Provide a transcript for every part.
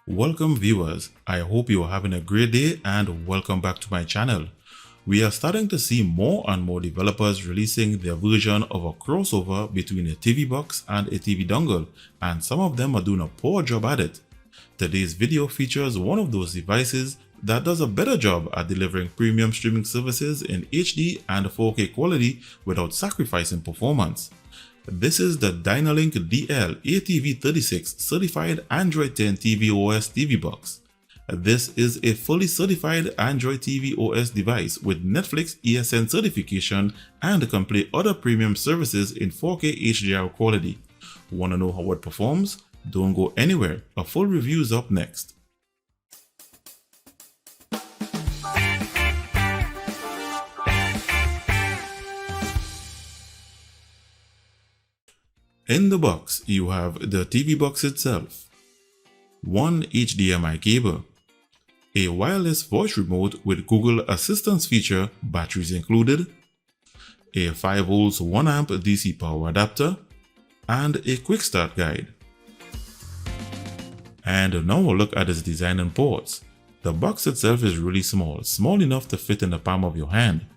Welcome viewers, I hope you are having a great day and welcome back to my channel. We are starting to see more and more developers releasing their version of a crossover between a TV box and a TV dongle, and some of them are doing a poor job at it. Today's video features one of those devices that does a better job at delivering premium streaming services in HD and 4K quality without sacrificing performance. This is the Dynalink DL-ATV36 certified Android 10 TV OS TV box. This is a fully certified Android TV OS device with Netflix ESN certification and can play other premium services in 4K HDR quality. Want to know how it performs? Don't go anywhere, a full review is up next. In the box, you have the TV box itself, one HDMI cable, a wireless voice remote with Google Assistant feature, batteries included, a 5V 1A DC power adapter, and a quick start guide. And now we'll look at its design and ports. The box itself is really small enough to fit in the palm of your hand.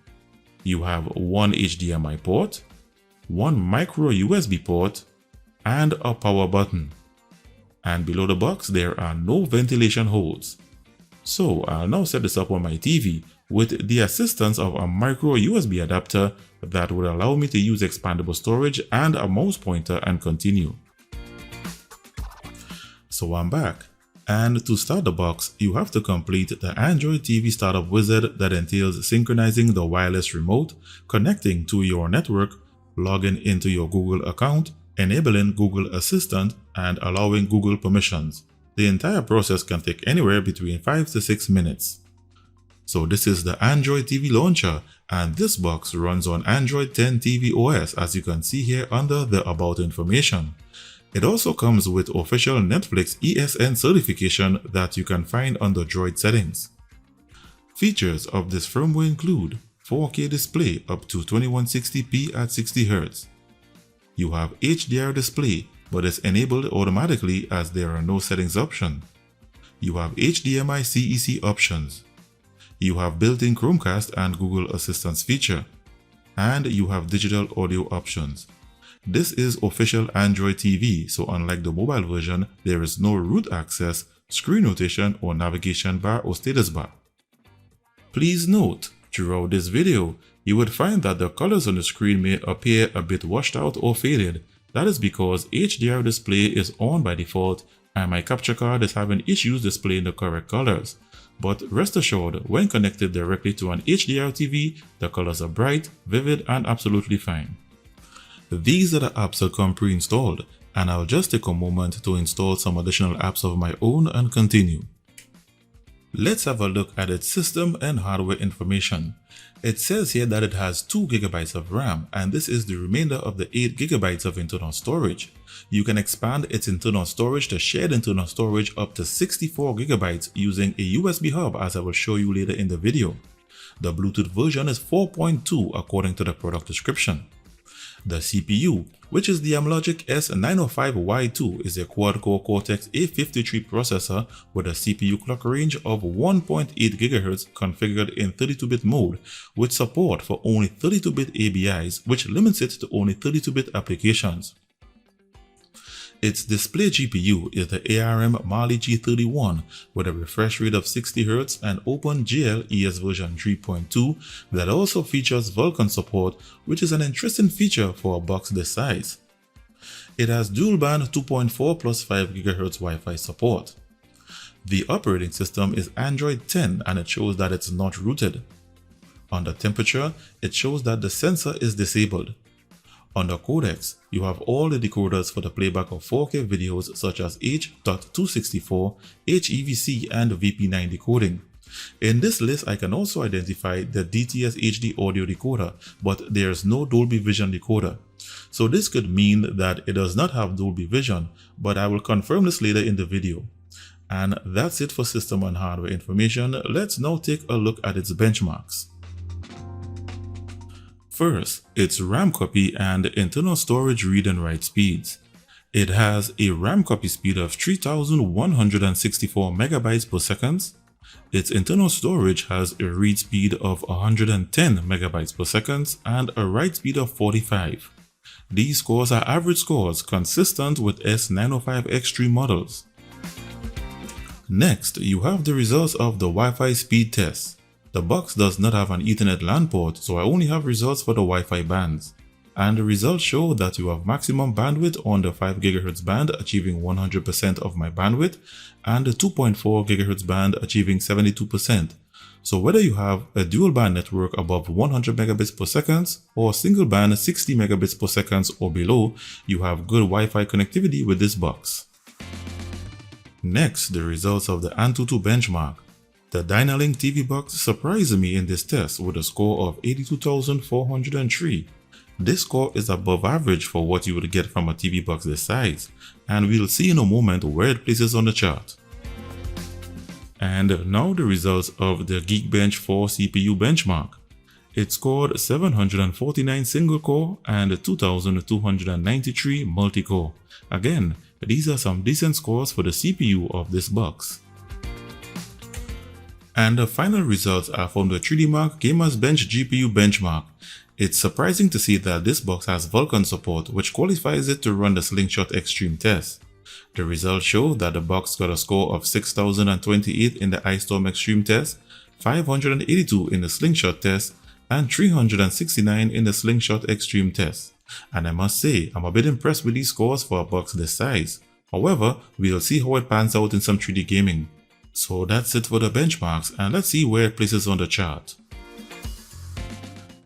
You have one HDMI port, one micro USB port, and a power button. And below the box there are no ventilation holes. So I'll now set this up on my TV with the assistance of a micro USB adapter that will allow me to use expandable storage and a mouse pointer and continue. So I'm back. And to start the box, you have to complete the Android TV startup wizard that entails synchronizing the wireless remote, connecting to your network, logging into your Google account, enabling Google Assistant, and allowing Google permissions. The entire process can take anywhere between 5 to 6 minutes. So this is the Android TV launcher, and this box runs on Android 10 TV OS as you can see here under the About information. It also comes with official Netflix ESN certification that you can find under Droid settings. Features of this firmware include 4K display up to 2160p at 60Hz. You have HDR display, but it's enabled automatically as there are no settings option. You have HDMI CEC options. You have built-in Chromecast and Google Assistant feature. And you have digital audio options. This is official Android TV, so unlike the mobile version, there is no root access, screen rotation, or navigation bar or status bar. Please note, throughout this video, you would find that the colors on the screen may appear a bit washed out or faded. That is because HDR display is on by default and my capture card is having issues displaying the correct colors. But rest assured, when connected directly to an HDR TV, the colors are bright, vivid, and absolutely fine. These are the apps that come pre-installed, and I'll just take a moment to install some additional apps of my own and continue. Let's have a look at its system and hardware information. It says here that it has 2GB of RAM, and this is the remainder of the 8GB of internal storage. You can expand its internal storage to shared internal storage up to 64GB using a USB hub, as I will show you later in the video. The Bluetooth version is 4.2 according to the product description. The CPU, which is the Amlogic S905Y2, is a quad-core Cortex A53 processor with a CPU clock range of 1.8 GHz configured in 32-bit mode with support for only 32-bit ABIs, which limits it to only 32-bit applications. Its display GPU is the ARM Mali G31 with a refresh rate of 60Hz and OpenGL ES version 3.2 that also features Vulkan support, which is an interesting feature for a box this size. It has dual band 2.4 plus 5 GHz Wi-Fi support. The operating system is Android 10 and it shows that it's not rooted. Under temperature, it shows that the sensor is disabled. Under codecs, you have all the decoders for the playback of 4K videos such as H.264, HEVC, and VP9 decoding. In this list, I can also identify the DTS HD audio decoder, but there is no Dolby Vision decoder. So this could mean that it does not have Dolby Vision, but I will confirm this later in the video. And that's it for system and hardware information. Let's now take a look at its benchmarks. First, its RAM copy and internal storage read and write speeds. It has a RAM copy speed of 3164 megabytes per second. Its internal storage has a read speed of 110 megabytes per second and a write speed of 45. These scores are average scores consistent with S905 Extreme models. Next, you have the results of the Wi-Fi speed test. The box does not have an Ethernet LAN port, so I only have results for the Wi-Fi bands. And the results show that you have maximum bandwidth on the 5 GHz band achieving 100% of my bandwidth and the 2.4 GHz band achieving 72%. So whether you have a dual band network above 100 megabits per second or single band 60 megabits per second or below, you have good Wi-Fi connectivity with this box. Next, the results of the Antutu benchmark. The Dynalink TV box surprised me in this test with a score of 82,403. This score is above average for what you would get from a TV box this size, and we'll see in a moment where it places on the chart. And now the results of the Geekbench 4 CPU benchmark. It scored 749 single core and 2293 multi-core. Again, these are some decent scores for the CPU of this box. And the final results are from the 3D Mark Gamers Bench GPU benchmark. It's surprising to see that this box has Vulkan support, which qualifies it to run the Slingshot Extreme test. The results show that the box got a score of 6028 in the iStorm Extreme test, 582 in the Slingshot test, and 369 in the Slingshot Extreme test. And I must say, I'm a bit impressed with these scores for a box this size. However, we'll see how it pans out in some 3D gaming. So that's it for the benchmarks, and let's see where it places on the chart.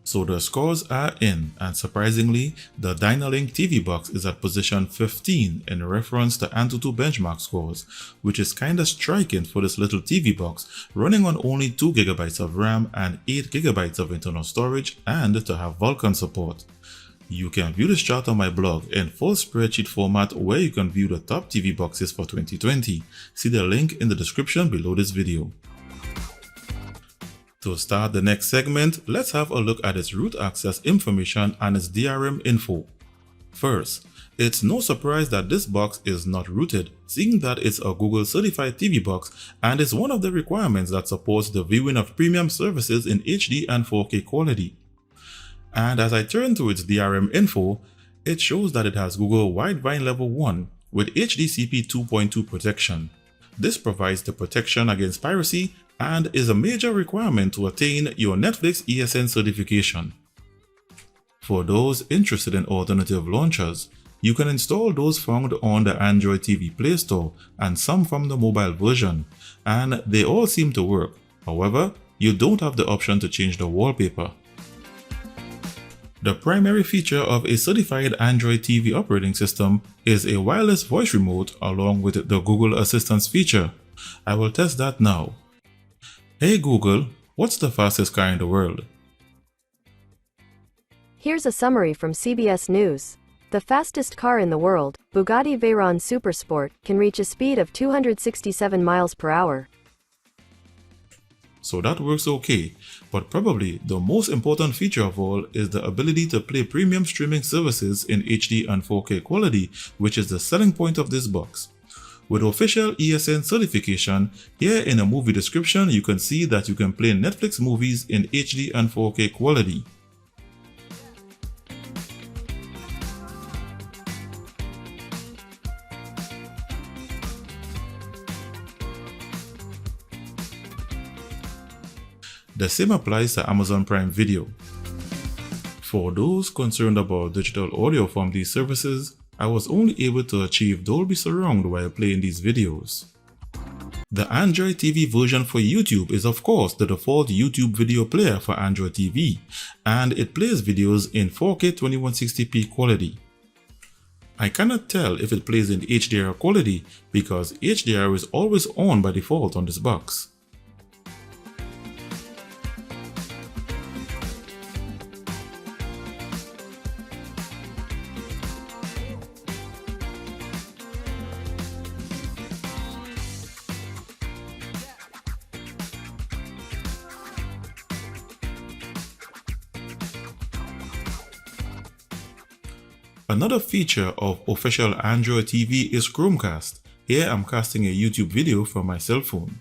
So the scores are in, and surprisingly, the Dynalink TV box is at position 15 in reference to Antutu benchmark scores, which is kinda striking for this little TV box running on only 2 GB of RAM and 8 GB of internal storage and to have Vulkan support. You can view this chart on my blog in full spreadsheet format where you can view the top TV boxes for 2020. See the link in the description below this video. To start the next segment, let's have a look at its root access information and its DRM info. First, it's no surprise that this box is not rooted, seeing that it's a Google certified TV box and is one of the requirements that supports the viewing of premium services in HD and 4K quality. And as I turn to its DRM info, it shows that it has Google Widevine Level 1 with HDCP 2.2 protection. This provides the protection against piracy and is a major requirement to attain your Netflix ESN certification. For those interested in alternative launchers, you can install those found on the Android TV Play Store and some from the mobile version, and they all seem to work. However, you don't have the option to change the wallpaper. The primary feature of a certified Android TV operating system is a wireless voice remote along with the Google Assistant feature. I will test that now. Hey Google, what's the fastest car in the world? Here's a summary from CBS News. The fastest car in the world, Bugatti Veyron Supersport, can reach a speed of 267 miles per hour. So that works okay, but probably the most important feature of all is the ability to play premium streaming services in HD and 4K quality, which is the selling point of this box. With official ESN certification, here in a movie description you can see that you can play Netflix movies in HD and 4K quality. The same applies to Amazon Prime Video. For those concerned about digital audio from these services, I was only able to achieve Dolby Surround while playing these videos. The Android TV version for YouTube is of course the default YouTube video player for Android TV, and it plays videos in 4K 2160p quality. I cannot tell if it plays in HDR quality because HDR is always on by default on this box. Another feature of official Android TV is Chromecast. Here I'm casting a YouTube video from my cell phone.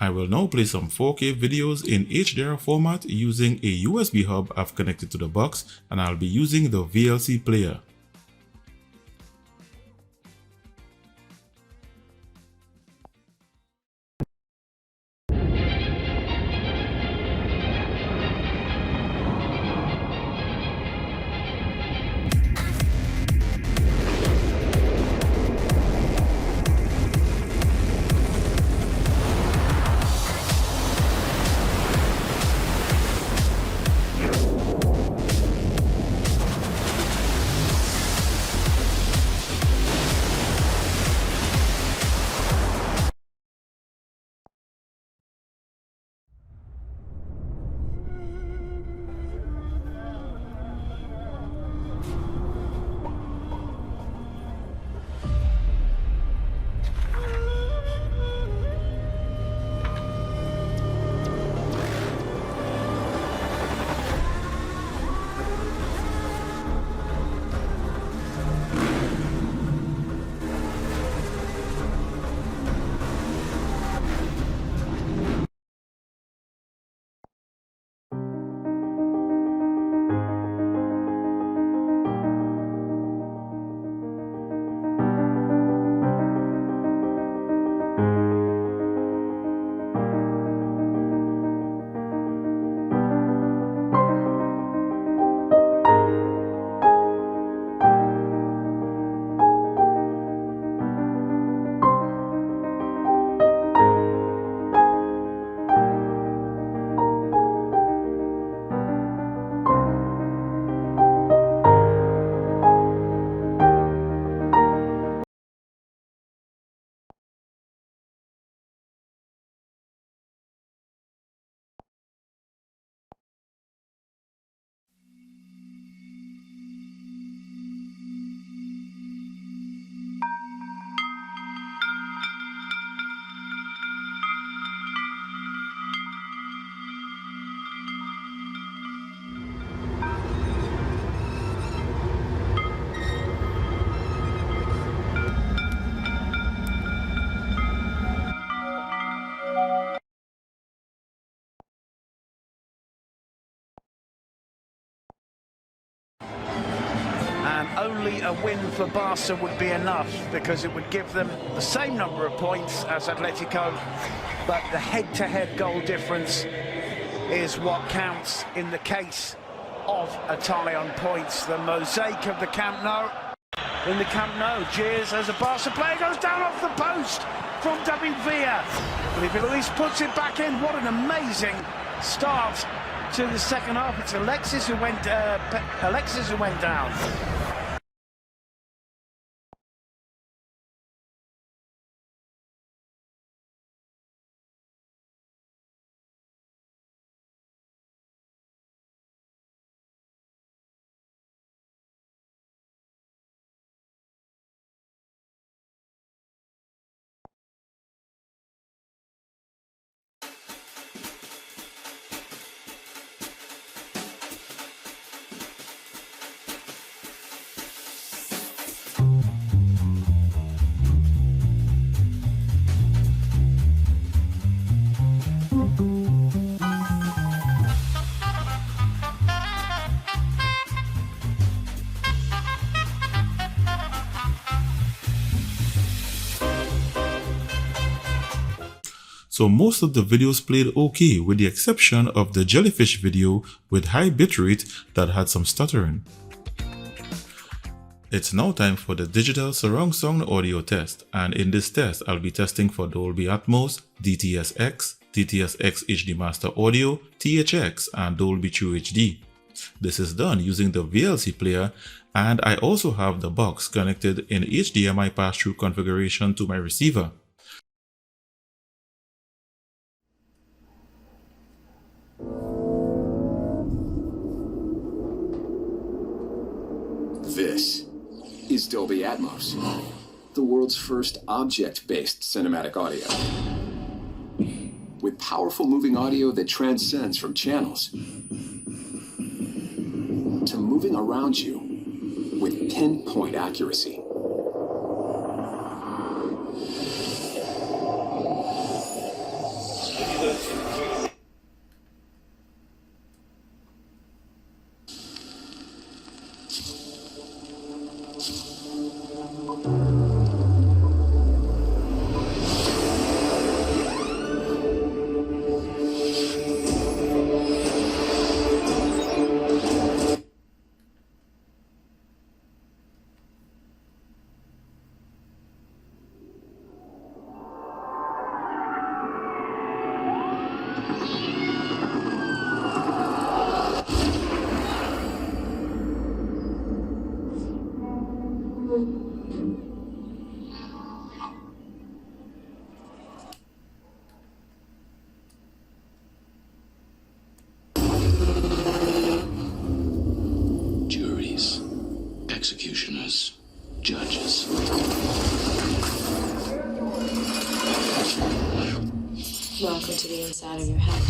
I will now play some 4K videos in HDR format using a USB hub I've connected to the box, and I'll be using the VLC player. Only a win for Barca would be enough, because it would give them the same number of points as Atletico, but the head-to-head goal difference is what counts in the case of a tie on points. The mosaic of the Camp Nou. In the Camp Nou, Jeers as a Barca player goes down off the post from David Villa. But if he at least puts it back in, what an amazing start to the second half. It's Alexis who went down. So most of the videos played okay, with the exception of the jellyfish video with high bitrate that had some stuttering. It's now time for the digital surround sound audio test, and in this test I'll be testing for Dolby Atmos, DTS-X, DTS:X HD Master Audio, THX, and Dolby TrueHD. This is done using the VLC player, and I also have the box connected in HDMI pass-through configuration to my receiver. This is Dolby Atmos, the world's first object-based cinematic audio. With powerful moving audio that transcends from channels to moving around you with pinpoint accuracy. Juries, executioners, judges. Welcome to the inside of your head.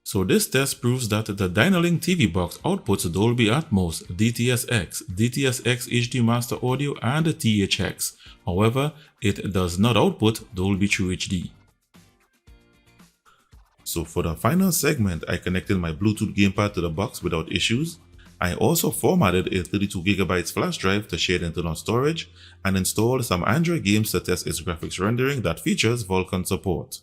So this test proves that the Dynalink TV box outputs Dolby Atmos, DTS:X, DTS:X HD Master Audio, and THX. However, it does not output Dolby TrueHD. So for the final segment, I connected my Bluetooth gamepad to the box without issues. I also formatted a 32GB flash drive to share internal storage and installed some Android games to test its graphics rendering that features Vulkan support.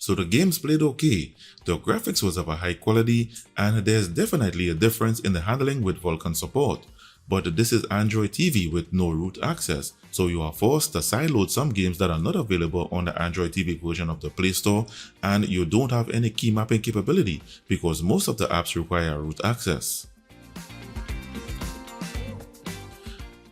so the games played okay, the graphics was of a high quality, and there's definitely a difference in the handling with Vulkan support. But this is Android TV with no root access, so you are forced to sideload some games that are not available on the Android TV version of the Play Store, and you don't have any key mapping capability because most of the apps require root access.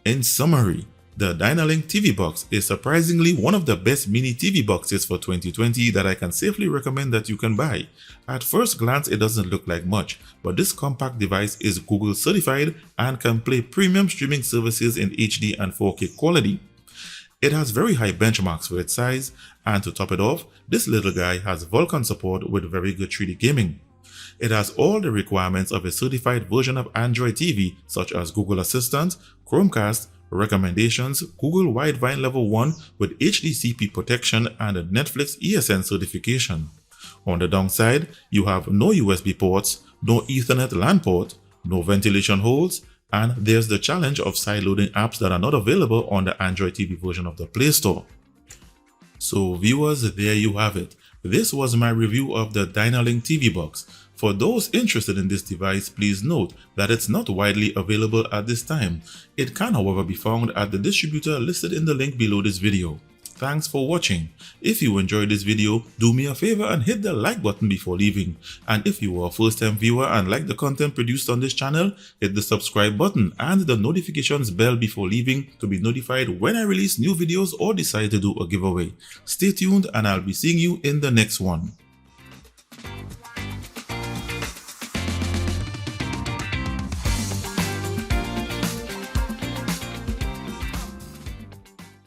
In summary, the Dynalink TV box is surprisingly one of the best mini TV boxes for 2020 that I can safely recommend that you can buy. At first glance it doesn't look like much, but this compact device is Google certified and can play premium streaming services in HD and 4K quality. It has very high benchmarks for its size, and to top it off, this little guy has Vulkan support with very good 3D gaming. It has all the requirements of a certified version of Android TV such as Google Assistant, Chromecast, recommendations, Google Widevine Level 1 with HDCP protection and a Netflix ESN certification. On the downside, you have no USB ports, no Ethernet LAN port, no ventilation holes, and there's the challenge of sideloading apps that are not available on the Android TV version of the Play Store. So viewers, there you have it. This was my review of the Dynalink TV box. For those interested in this device, please note that it's not widely available at this time. It can however be found at the distributor listed in the link below this video. Thanks for watching. If you enjoyed this video, do me a favor and hit the like button before leaving. And if you are a first time viewer and like the content produced on this channel, hit the subscribe button and the notifications bell before leaving to be notified when I release new videos or decide to do a giveaway. Stay tuned and I'll be seeing you in the next one.